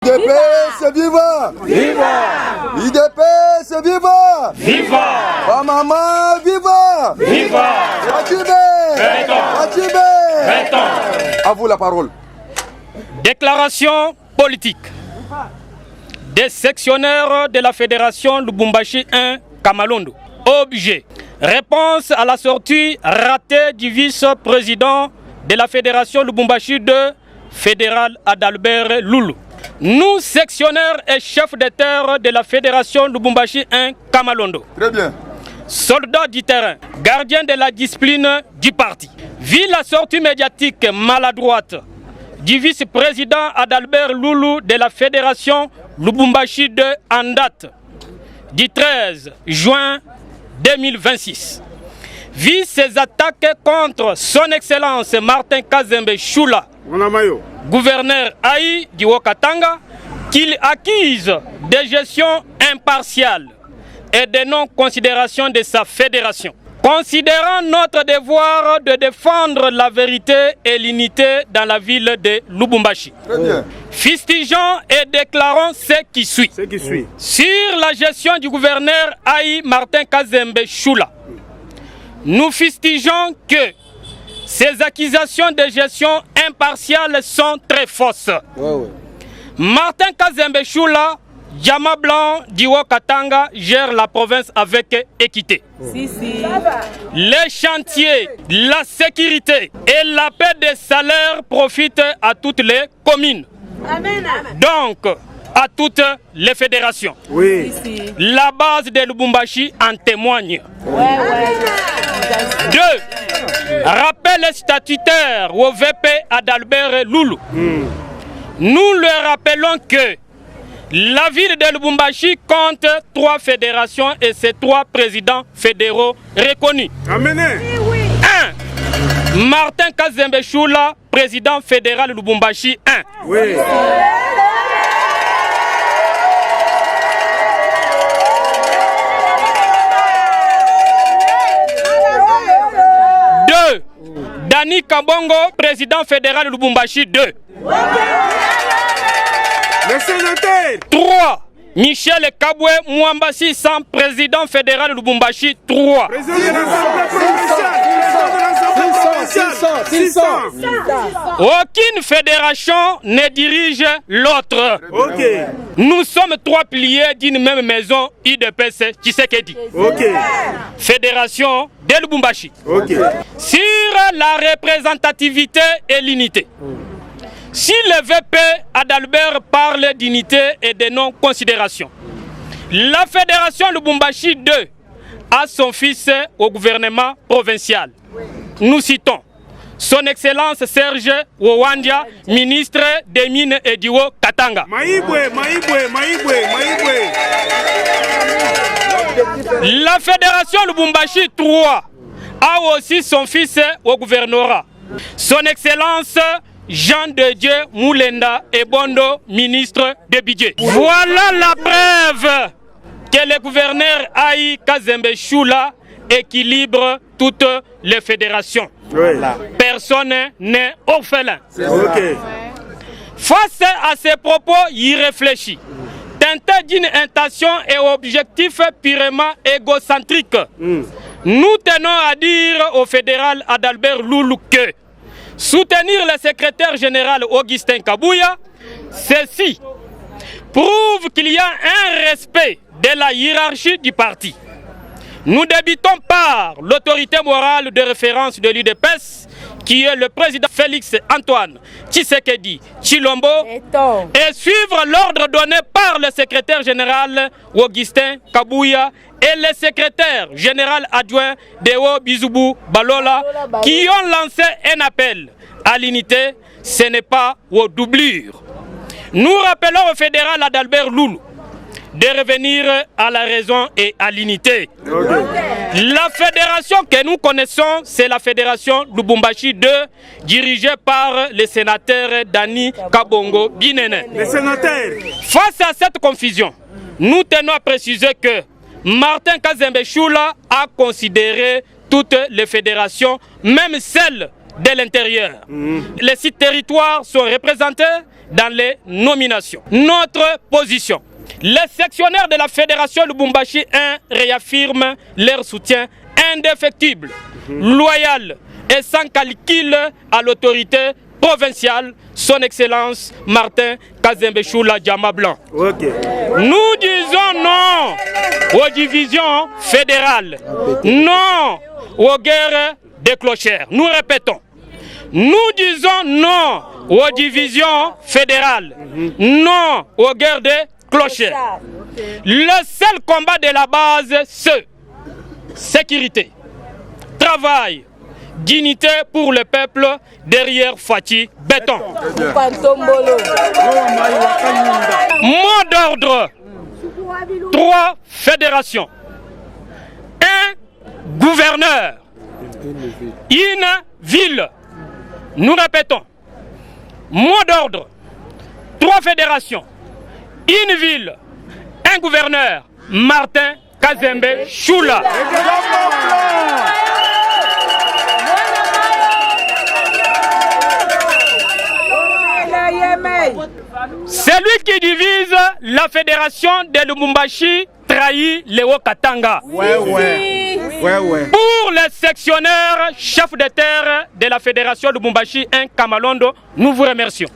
IDPS viva! Viva! IDPS viva! Viva! Bamama viva! Viva! Wachibé! À vous la parole. Déclaration politique des sectionnaires de la Fédération Lubumbashi 1 Kamalondo. Objet. Réponse à la sortie ratée du vice-président de la Fédération Lubumbashi 2, fédéral Adalbert Loulou. Nous, sectionnaires et chefs de terre de la Fédération Lubumbashi 1 Kamalondo. Très bien. Soldats du terrain, gardiens de la discipline du parti. Vu la sortie médiatique maladroite du vice-président Adalbert Loulou de la Fédération Lubumbashi 2 en date du 13 juin 2026. Vu ces attaques contre son Excellence Martin Kazembe Choula, gouverneur Aï du Haut-Katanga, qu'il accuse de gestion impartiale et de non-considération de sa fédération. Considérant notre devoir de défendre la vérité et l'unité dans la ville de Lubumbashi. Fustigeons et déclarons ce qui suit. Sur la gestion du gouverneur Aï Martin Kazembe Choula, nous fustigeons que ces accusations de gestion impartiale sont très fausses. Martin Kazembe Choula, Diamant Blanc du Haut-Katanga, gère la province avec équité. Les chantiers, la sécurité et la paix des salaires profitent à toutes les communes. Donc, à toutes les fédérations. La base de Lubumbashi en témoigne. 2. Rappel statutaire au VP Adalbert Loulou. Nous leur rappelons que la ville de Lubumbashi compte 3 fédérations et ses 3 présidents fédéraux reconnus. 1. Martin Kazembe Choula, président fédéral Lubumbashi 1. 2. Dani Kabongo, président fédéral Lubumbashi 2. 3. Michel Kabwe Mwambasi Sam, président fédéral Lubumbashi 3. Aucune fédération ne dirige l'autre. Nous sommes 3 piliers d'une même maison IDPS Tshisekedi. Fédération de Lubumbashi. Sur la représentativité et l'unité. Si le VP Adalbert parle d'unité et de non-considération, la Fédération Lubumbashi 2 a son fils au gouvernement provincial. Nous citons son Excellence Serge Ouwandia, ministre des Mines et du Haut-Katanga. La Fédération Lubumbashi 3 a aussi son fils au gouvernorat. Son Excellence Jean de Dieu Moulenda Ebondo, ministre de budget. Voilà la preuve que le gouverneur Aï Kazembe Choula équilibre toutes les fédérations. Personne n'est orphelin. Face à ces propos irréfléchis, teintés d'une intention et objectif purement égocentrique, nous tenons à dire au fédéral Adalbert Loulou que soutenir le secrétaire général Augustin Kabouya, ceci prouve qu'il y a un respect de la hiérarchie du parti. Nous débutons par l'autorité morale de référence de l'UDPS, qui est le président Félix Antoine Tshisekedi Tshilombo, et suivre l'ordre donné par le secrétaire général Augustin Kabouya et le secrétaire général adjoint Deo Bizoubou Balola, qui ont lancé un appel à l'unité, ce n'est pas aux doublures. Nous rappelons au fédéral Adalbert Loulou de revenir à la raison et à l'unité. La fédération que nous connaissons, c'est la fédération Lubumbashi 2, dirigée par le sénateur Dani Kabongo Binene. Face à cette confusion, nous tenons à préciser que Martin Kazembe Choula a considéré toutes les fédérations, même celles de l'intérieur. Les 6 territoires sont représentés dans les nominations. Notre position. Les sectionnaires de la Fédération Lubumbashi 1 réaffirment leur soutien indéfectible, loyal et sans calcul à l'autorité provinciale, son Excellence Martin Kazembe Choula Diama Blanc. Nous disons non aux divisions fédérales, non aux guerres des clochers. Nous répétons, nous disons non aux divisions fédérales, non aux guerres des clochers. Le seul combat de la base, c'est sécurité, travail, dignité pour le peuple derrière Fati Béton. Mot d'ordre, 3 fédérations, 1 gouverneur, une ville. Nous répétons, mot d'ordre, 3 fédérations, une ville, un gouverneur, Martin Kazembe Choula. Celui qui divise la fédération de Lubumbashi trahit Léo Katanga. Pour les sectionnaires, chef de terre de la fédération Lubumbashi 1 Kamalondo, nous vous remercions.